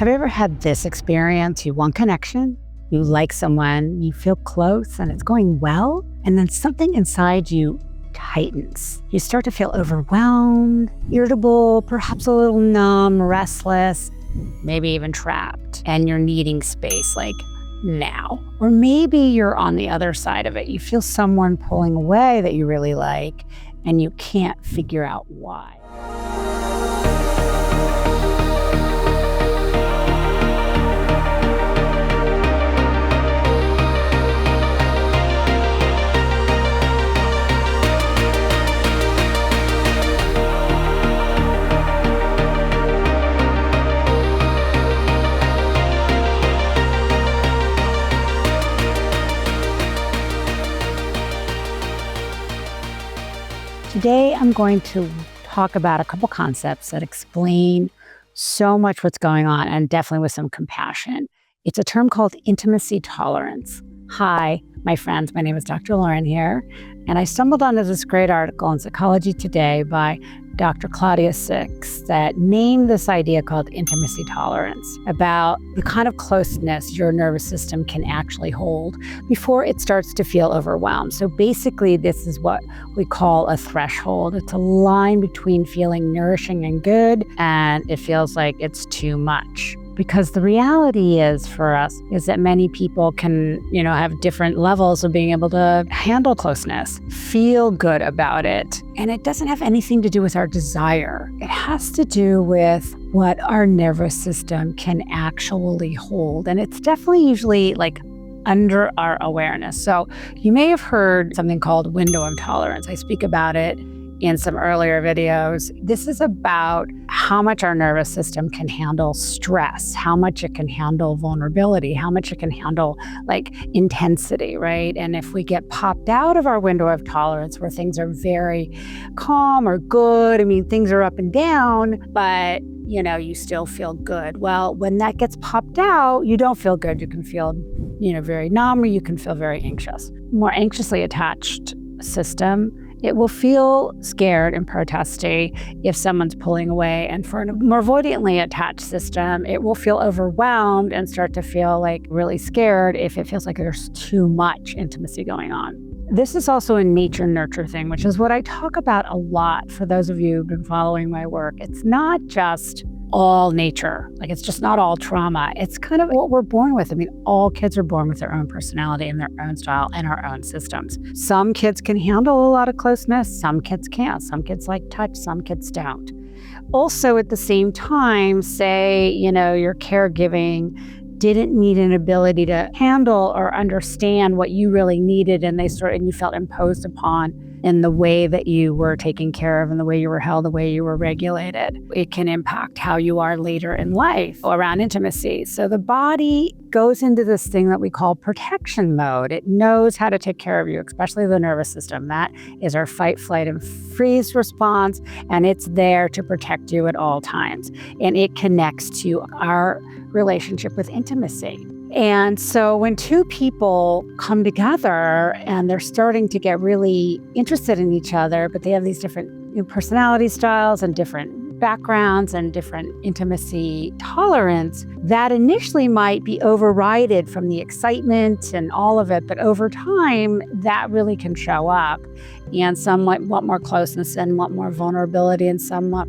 Have you ever had this experience? You want connection, you like someone, you feel close and it's going well, and then something inside you tightens. You start to feel overwhelmed, irritable, perhaps a little numb, restless, maybe even trapped, and you're needing space like now. Or maybe you're on the other side of it. You feel someone pulling away that you really like, and you can't figure out why. Today, I'm going to talk about a couple concepts that explain so much what's going on, and definitely with some compassion. It's a term called intimacy tolerance. Hi, my friends, my name is Dr. Lauren here, and I stumbled onto this great article in Psychology Today by Dr. Claudia Six that named this idea called intimacy tolerance, about the kind of closeness your nervous system can actually hold before it starts to feel overwhelmed. So basically, this is what we call a threshold. It's a line between feeling nourishing and good, and it feels like it's too much. Because the reality is for us is that many people can, have different levels of being able to handle closeness, feel good about it. And it doesn't have anything to do with our desire. It has to do with what our nervous system can actually hold. And it's definitely usually like under our awareness. So you may have heard something called window of tolerance. I speak about it in some earlier videos. This is about how much our nervous system can handle stress, how much it can handle vulnerability, how much it can handle intensity, right? And if we get popped out of our window of tolerance where things are very calm or good, things are up and down, but you still feel good. Well, when that gets popped out, you don't feel good. You can feel, very numb, or you can feel very anxious. More anxiously attached system, it will feel scared and protesty if someone's pulling away. And for a more avoidantly attached system, it will feel overwhelmed and start to feel really scared if it feels like there's too much intimacy going on. This is also a nature-nurture thing, which is what I talk about a lot for those of you who've been following my work. It's not just all nature. It's just not all trauma. It's kind of what we're born with. All kids are born with their own personality and their own style and our own systems. Some kids can handle a lot of closeness. Some kids can't. Some kids like touch. Some kids don't. Also, at the same time, say, your caregiving didn't need an ability to handle or understand what you really needed, and you felt imposed upon in the way that you were taken care of and the way you were held, the way you were regulated. It can impact how you are later in life around intimacy. So the body goes into this thing that we call protection mode. It knows how to take care of you, especially the nervous system. That is our fight, flight, and freeze response, and it's there to protect you at all times. And it connects to our relationship with intimacy. And so when two people come together and they're starting to get really interested in each other, but they have these different personality styles and different backgrounds and different intimacy tolerance, that initially might be overridden from the excitement and all of it. But over time, that really can show up. And some might want more closeness and want more vulnerability, and some might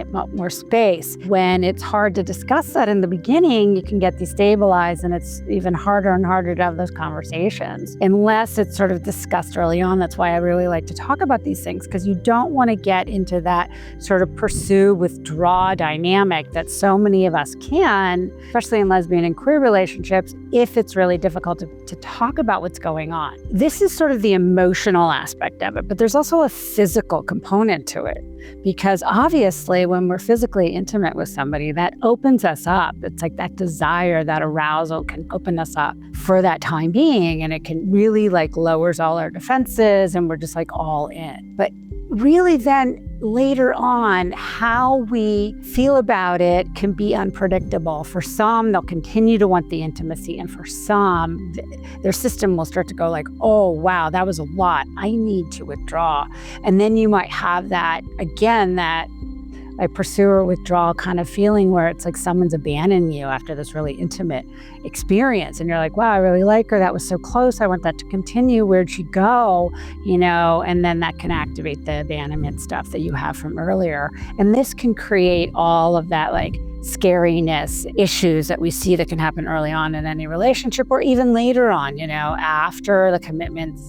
want more space. When it's hard to discuss that in the beginning, you can get destabilized, and it's even harder and harder to have those conversations unless it's sort of discussed early on. That's why I really like to talk about these things, because you don't want to get into that sort of pursue, withdraw dynamic that so many of us can, especially in lesbian and queer relationships, if it's really difficult to talk about what's going on. This is sort of the emotional aspect of it, but there's also a physical component to it, because obviously when we're physically intimate with somebody, that opens us up. It's like that desire, that arousal can open us up for that time being, and it can really lowers all our defenses, and we're just all in. But really then later on, how we feel about it can be unpredictable. For some, they'll continue to want the intimacy, and for some, their system will start to go oh, wow, that was a lot. I need to withdraw. And then you might have that, again, that like pursue or withdrawal kind of feeling where it's like someone's abandoned you after this really intimate experience. And you're like, wow, I really like her. That was so close. I want that to continue. Where'd she go? And then that can activate the abandonment stuff that you have from earlier. And this can create all of that like scariness issues that we see that can happen early on in any relationship, or even later on, after the commitment's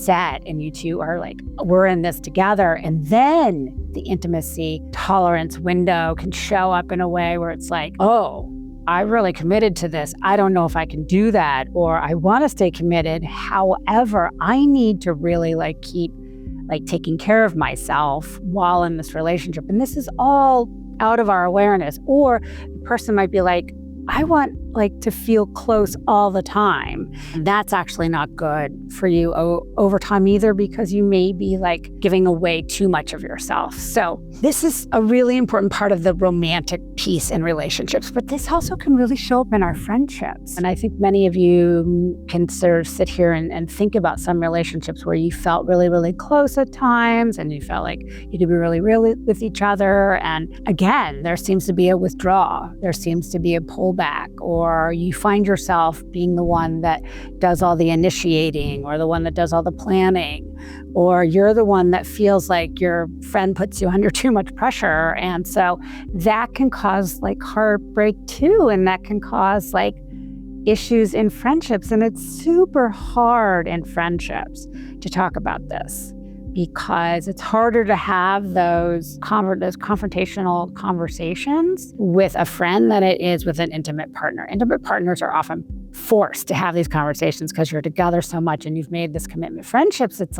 set and you two are like, we're in this together. And then the intimacy tolerance window can show up in a way where it's like, oh, I really committed to this. I don't know if I can do that, or I want to stay committed. However, I need to really keep taking care of myself while in this relationship. And this is all out of our awareness. Or the person might be like, I want to feel close all the time. And that's actually not good for you over time either, because you may be giving away too much of yourself. So this is a really important part of the romantic piece in relationships, but this also can really show up in our friendships. And I think many of you can sort of sit here and think about some relationships where you felt really, really close at times and you felt like you could be really real with each other. And again, there seems to be a withdrawal. There seems to be a pullback, or you find yourself being the one that does all the initiating or the one that does all the planning, or you're the one that feels like your friend puts you under too much pressure. And so that can cause heartbreak too. And that can cause issues in friendships. And it's super hard in friendships to talk about this, because it's harder to have those confrontational conversations with a friend than it is with an intimate partner. Intimate partners are often forced to have these conversations because you're together so much and you've made this commitment. Friendships, it's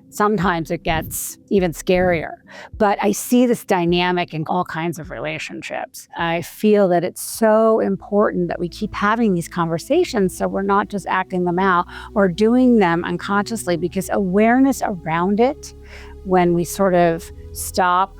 sometimes it gets even scarier. But I see this dynamic in all kinds of relationships. I feel that it's so important that we keep having these conversations so we're not just acting them out or doing them unconsciously, because awareness around it, when we sort of stop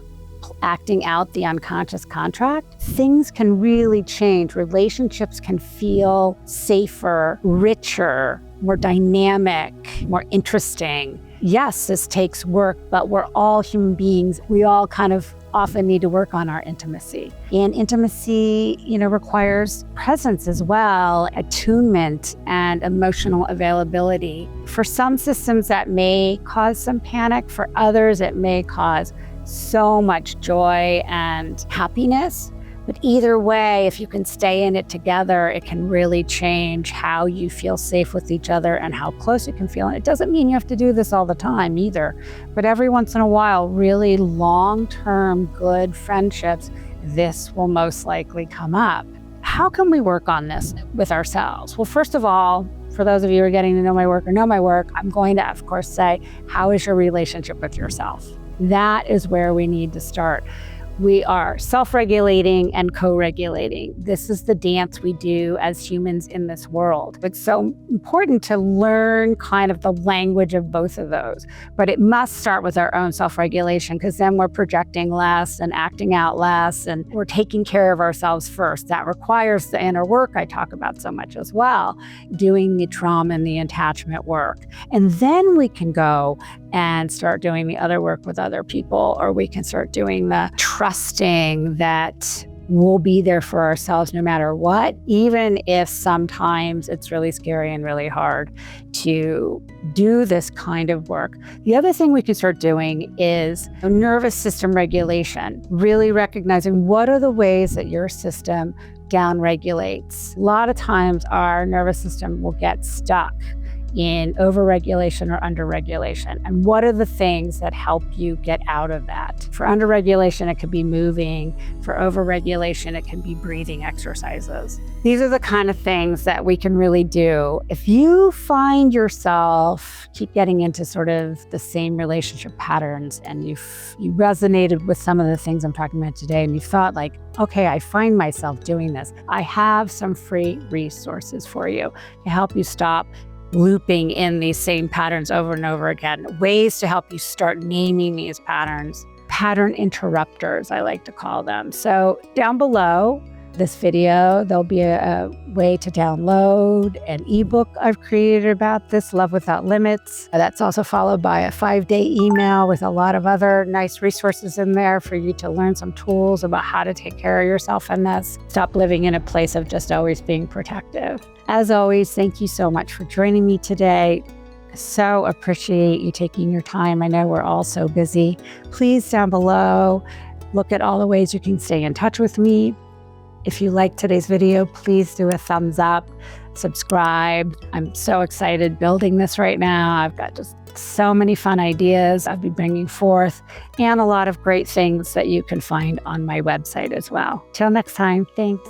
acting out the unconscious contract, things can really change. Relationships can feel safer, richer, more dynamic, more interesting. Yes, this takes work, but we're all human beings. We all kind of often need to work on our intimacy. And intimacy, requires presence as well, attunement and emotional availability. For some systems, that may cause some panic. For others, it may cause so much joy and happiness. But either way, if you can stay in it together, it can really change how you feel safe with each other and how close you can feel. And it doesn't mean you have to do this all the time either. But every once in a while, really long-term good friendships, this will most likely come up. How can we work on this with ourselves? Well, first of all, for those of you who are getting to know my work or know my work, I'm going to, of course, say, how is your relationship with yourself? That is where we need to start. We are self-regulating and co-regulating. This is the dance we do as humans in this world. It's so important to learn kind of the language of both of those. But it must start with our own self-regulation, because then we're projecting less and acting out less, and we're taking care of ourselves first. That requires the inner work I talk about so much as well, doing the trauma and the attachment work. And then we can go and start doing the other work with other people, or we can start doing the trusting that we'll be there for ourselves no matter what, even if sometimes it's really scary and really hard to do this kind of work. The other thing we can start doing is nervous system regulation, really recognizing what are the ways that your system downregulates. A lot of times our nervous system will get stuck in overregulation or underregulation. And what are the things that help you get out of that? For underregulation, it could be moving. For overregulation, it can be breathing exercises. These are the kind of things that we can really do. If you find yourself keep getting into sort of the same relationship patterns, and you resonated with some of the things I'm talking about today, and you thought okay, I find myself doing this, I have some free resources for you to help you stop looping in these same patterns over and over again, ways to help you start naming these patterns, pattern interrupters, I like to call them. So down below, this video, there'll be a way to download an ebook I've created about this, Love Without Limits. That's also followed by a 5-day email with a lot of other nice resources in there for you to learn some tools about how to take care of yourself in this. Stop living in a place of just always being protective. As always, thank you so much for joining me today. So appreciate you taking your time. I know we're all so busy. Please, down below, look at all the ways you can stay in touch with me. If you liked today's video, please do a thumbs up, subscribe. I'm so excited building this right now. I've got just so many fun ideas I'll be bringing forth and a lot of great things that you can find on my website as well. Till next time, thanks.